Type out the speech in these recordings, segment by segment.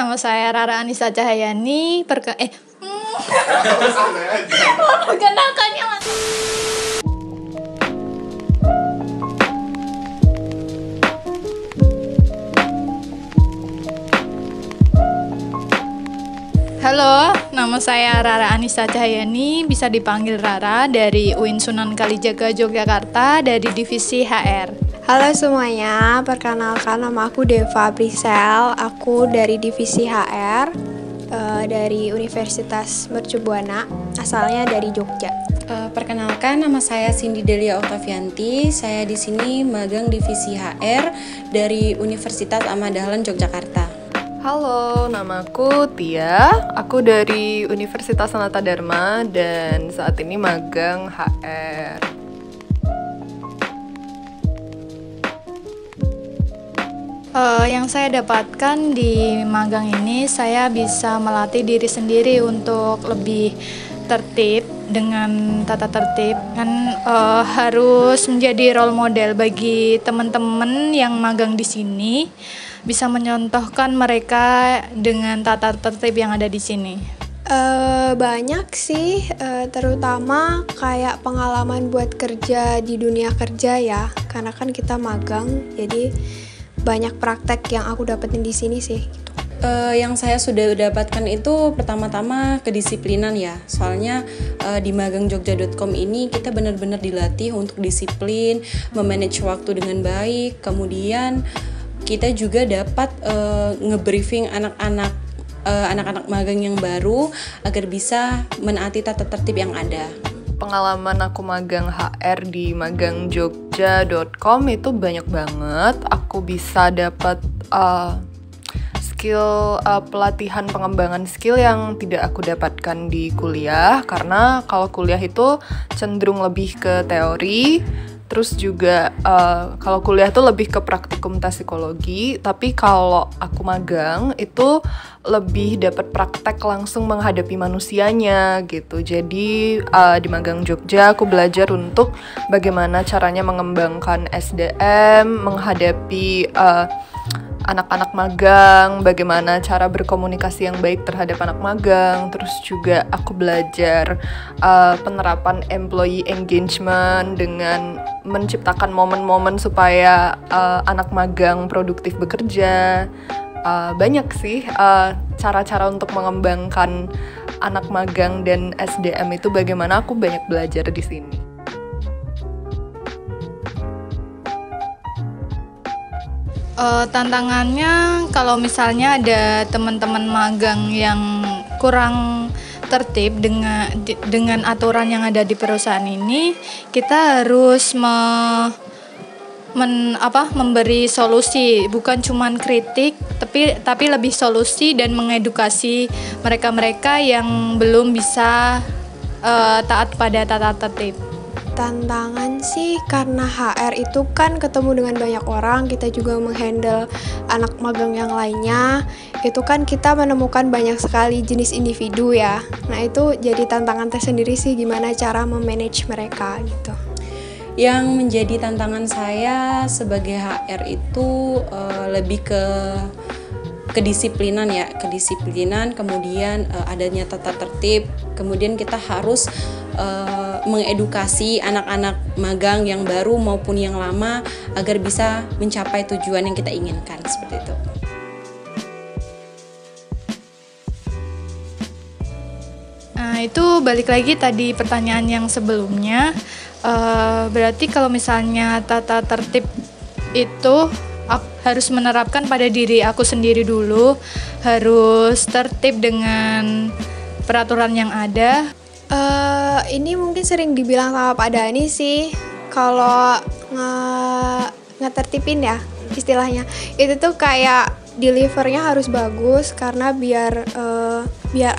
nama saya Rara Anissa Cahyani. Perkenalkannya langsung. Halo, nama saya Rara Anissa Cahyani, bisa dipanggil Rara, dari UIN Sunan Kalijaga Yogyakarta, dari divisi HR. Halo semuanya, perkenalkan nama aku Deva Prisel, aku dari divisi HR dari Universitas Mercubuana, asalnya dari Jogja. Perkenalkan, nama saya Cindy Delia Octavianti, saya di sini magang divisi HR dari Universitas Ahmad Dahlan Yogyakarta. Halo, namaku Tia, aku dari Universitas Sanata Dharma dan saat ini magang HR. Yang saya dapatkan di magang ini, saya bisa melatih diri sendiri untuk lebih tertib dengan tata tertib. Kan harus menjadi role model bagi teman-teman yang magang di sini, bisa menyontohkan mereka dengan tata tertib yang ada di sini. Banyak sih, terutama kayak pengalaman buat kerja di dunia kerja ya, karena kan kita magang, jadi banyak praktek yang aku dapetin di sini sih. Gitu. Yang saya sudah dapatkan itu pertama-tama kedisiplinan ya, soalnya di magangjogja.com ini kita benar-benar dilatih untuk disiplin, memanage waktu dengan baik, kemudian kita juga dapat ngebriefing anak-anak magang yang baru agar bisa menaati tata tertib yang ada. Pengalaman aku magang HR di magangjogja.com itu banyak banget. Aku bisa dapat skill pelatihan pengembangan skill yang tidak aku dapatkan di kuliah, karena kalau kuliah itu cenderung lebih ke teori. Terus juga kalau kuliah tuh lebih ke praktikum tes psikologi, tapi kalau aku magang itu lebih dapat praktek langsung menghadapi manusianya gitu. Jadi di Magang Jogja aku belajar untuk bagaimana caranya mengembangkan SDM, menghadapi anak-anak magang, bagaimana cara berkomunikasi yang baik terhadap anak magang. Terus juga aku belajar penerapan employee engagement dengan menciptakan momen-momen supaya anak magang produktif bekerja. Banyak sih cara-cara untuk mengembangkan anak magang dan SDM itu, bagaimana aku banyak belajar di sini. Tantangannya kalau misalnya ada teman-teman magang yang kurang tertib dengan aturan yang ada di perusahaan ini, kita harus memberi solusi, bukan cuman kritik, tapi lebih solusi dan mengedukasi mereka-mereka yang belum bisa taat pada tata tertib. Tantangan sih karena HR itu kan ketemu dengan banyak orang, kita juga menghandle anak magang yang lainnya, itu kan kita menemukan banyak sekali jenis individu ya. Nah itu jadi tantangan tersendiri sih, gimana cara memanage mereka gitu. Yang menjadi tantangan saya sebagai HR itu lebih ke kedisiplinan ya, kemudian adanya tata tertib, kemudian kita harus mengedukasi anak-anak magang yang baru maupun yang lama agar bisa mencapai tujuan yang kita inginkan, seperti itu. Nah itu balik lagi tadi pertanyaan yang sebelumnya, berarti kalau misalnya tata tertib itu harus menerapkan pada diri aku sendiri dulu, harus tertib dengan peraturan yang ada. Ini mungkin sering dibilang sama Pak Dani sih, kalau ngetertipin ya istilahnya, itu tuh kayak delivernya harus bagus, karena biar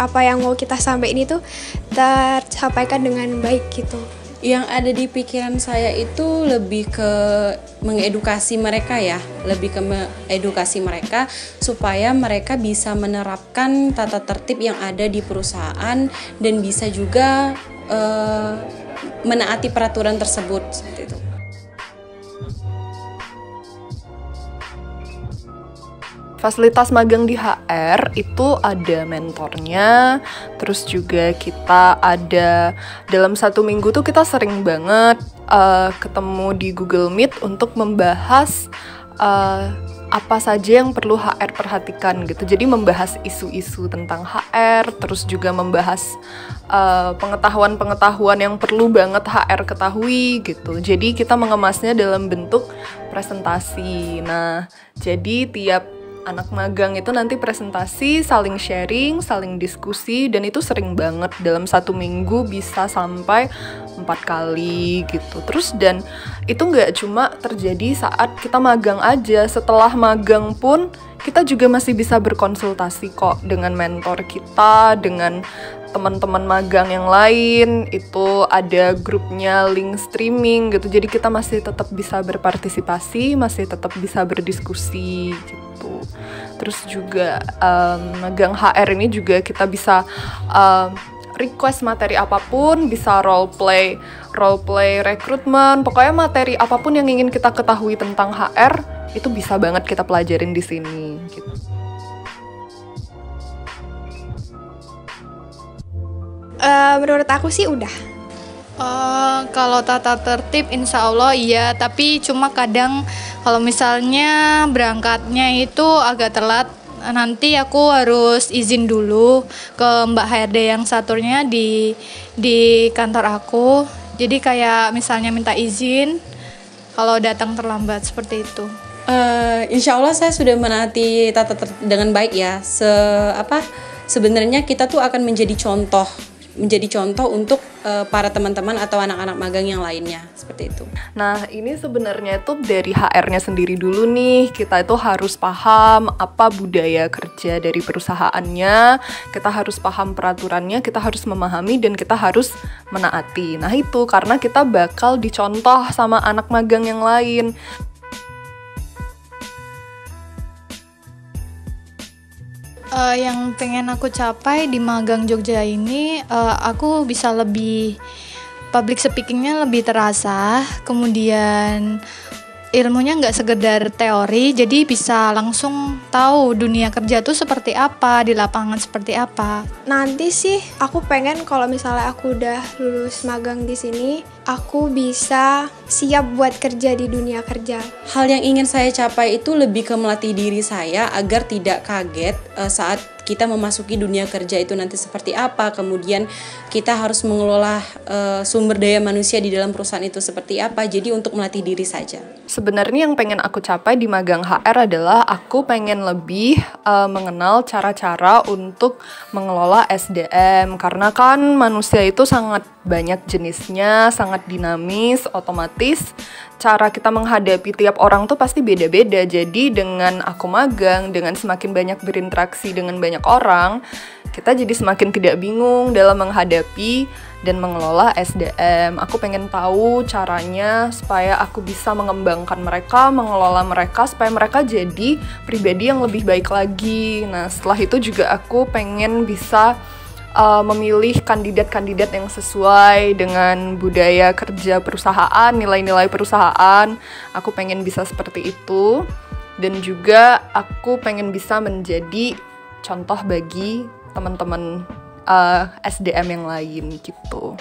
apa yang mau kita sampaikan itu tersampaikan dengan baik gitu. Yang ada di pikiran saya itu lebih ke mengedukasi mereka ya, supaya mereka bisa menerapkan tata tertib yang ada di perusahaan dan bisa juga menaati peraturan tersebut, seperti itu. Fasilitas magang di HR itu ada mentornya, terus juga kita ada dalam 1 minggu tuh kita sering banget ketemu di Google Meet untuk membahas apa saja yang perlu HR perhatikan gitu. Jadi membahas isu-isu tentang HR, terus juga membahas pengetahuan-pengetahuan yang perlu banget HR ketahui gitu. Jadi kita mengemasnya dalam bentuk presentasi. Nah, jadi tiap anak magang itu nanti presentasi, saling sharing, saling diskusi, dan itu sering banget dalam 1 minggu bisa sampai 4 kali gitu. Terus dan itu nggak cuma terjadi saat kita magang aja, setelah magang pun kita juga masih bisa berkonsultasi kok dengan mentor kita, dengan teman-teman magang yang lain. Itu ada grupnya link streaming gitu, jadi kita masih tetap bisa berpartisipasi, masih tetap bisa berdiskusi gitu. Terus juga magang HR ini juga kita bisa request materi apapun, bisa role play rekrutmen, pokoknya materi apapun yang ingin kita ketahui tentang HR itu bisa banget kita pelajarin di sini gitu. Menurut aku sih udah. Kalau tata tertib insya Allah iya, tapi cuma kadang kalau misalnya berangkatnya itu agak telat, nanti aku harus izin dulu ke Mbak HRD yang satunya di kantor aku. Jadi kayak misalnya minta izin kalau datang terlambat seperti itu. Insya Allah saya sudah menaati tata tertib dengan baik ya. Sebenarnya kita tuh akan menjadi contoh untuk para teman-teman atau anak-anak magang yang lainnya, seperti itu. Nah, ini sebenarnya itu dari HR-nya sendiri dulu nih. Kita itu harus paham apa budaya kerja dari perusahaannya, kita harus paham peraturannya, kita harus memahami, dan kita harus menaati. Nah, itu karena kita bakal dicontoh sama anak magang yang lain. Yang pengen aku capai di magang Jogja ini, aku bisa lebih public speakingnya lebih terasa, kemudian ilmunya nggak sekedar teori, jadi bisa langsung tahu dunia kerja tuh seperti apa, di lapangan seperti apa. Nanti sih aku pengen kalau misalnya aku udah lulus magang di sini, aku bisa siap buat kerja di dunia kerja. Hal yang ingin saya capai itu lebih ke melatih diri saya agar tidak kaget saat kita memasuki dunia kerja itu nanti seperti apa, kemudian kita harus mengelola sumber daya manusia di dalam perusahaan itu seperti apa. Jadi untuk melatih diri saja. Sebenarnya yang pengen aku capai di magang HR adalah aku pengen lebih mengenal cara-cara untuk mengelola SDM, karena kan manusia itu sangat banyak jenisnya, sangat dinamis, otomatis cara kita menghadapi tiap orang tuh pasti beda-beda. Jadi dengan aku magang, dengan semakin banyak berinteraksi dengan banyak orang, kita jadi semakin tidak bingung dalam menghadapi dan mengelola SDM. Aku pengen tahu caranya supaya aku bisa mengembangkan mereka, mengelola mereka, supaya mereka jadi pribadi yang lebih baik lagi. Nah, setelah itu juga aku pengen bisa memilih kandidat-kandidat yang sesuai dengan budaya kerja perusahaan, nilai-nilai perusahaan. Aku pengen bisa seperti itu. Dan juga aku pengen bisa menjadi contoh bagi teman-teman SDM yang lain gitu.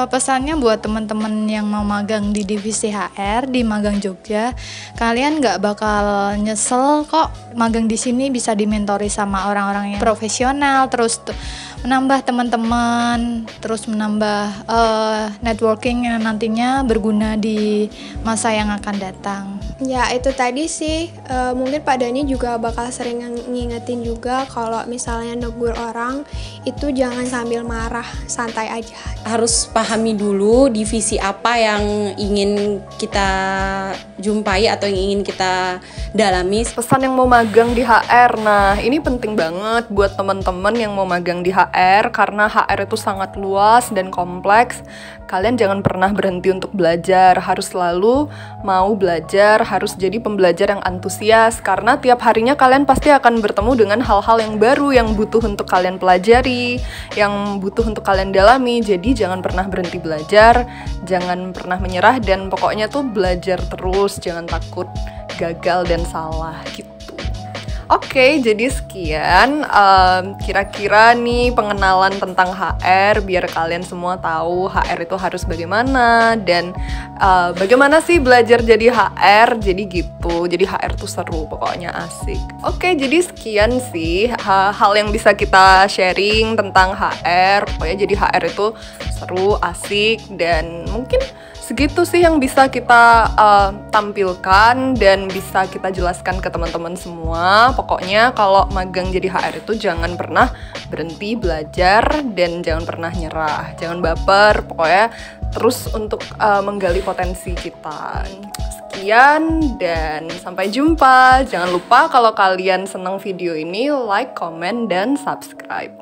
Pesannya buat teman-teman yang mau magang di divisi HR di Magang Jogja, kalian nggak bakal nyesel kok. Magang di sini bisa dimentori sama orang-orang yang profesional, terus menambah teman-teman, terus menambah networking yang nantinya berguna di masa yang akan datang. Ya itu tadi sih, mungkin Pak Dani juga bakal sering ngingetin juga kalau misalnya negur orang itu jangan sambil marah, santai aja. Harus pahami dulu divisi apa yang ingin kita jumpai atau yang ingin kita dalami. Pesan yang mau magang di HR, nah ini penting banget buat teman-teman yang mau magang di HR, karena HR itu sangat luas dan kompleks. Kalian jangan pernah berhenti untuk belajar, harus selalu mau belajar, harus jadi pembelajar yang antusias, karena tiap harinya kalian pasti akan bertemu dengan hal-hal yang baru yang butuh untuk kalian pelajari, yang butuh untuk kalian dalami. Jadi jangan pernah berhenti belajar, jangan pernah menyerah, dan pokoknya tuh belajar terus, jangan takut gagal dan salah gitu. Oke, jadi sekian kira-kira nih pengenalan tentang HR, biar kalian semua tahu HR itu harus bagaimana, dan bagaimana sih belajar jadi HR. Jadi gitu, jadi HR tuh seru, pokoknya asik. Oke, jadi sekian sih hal yang bisa kita sharing tentang HR. Pokoknya jadi HR itu seru, asik, dan mungkin segitu sih yang bisa kita tampilkan dan bisa kita jelaskan ke teman-teman semua. Pokoknya kalau magang jadi HR itu jangan pernah berhenti belajar dan jangan pernah nyerah, jangan baper, pokoknya terus untuk menggali potensi kita. Sekian dan sampai jumpa. Jangan lupa kalau kalian senang video ini, like, comment, dan subscribe.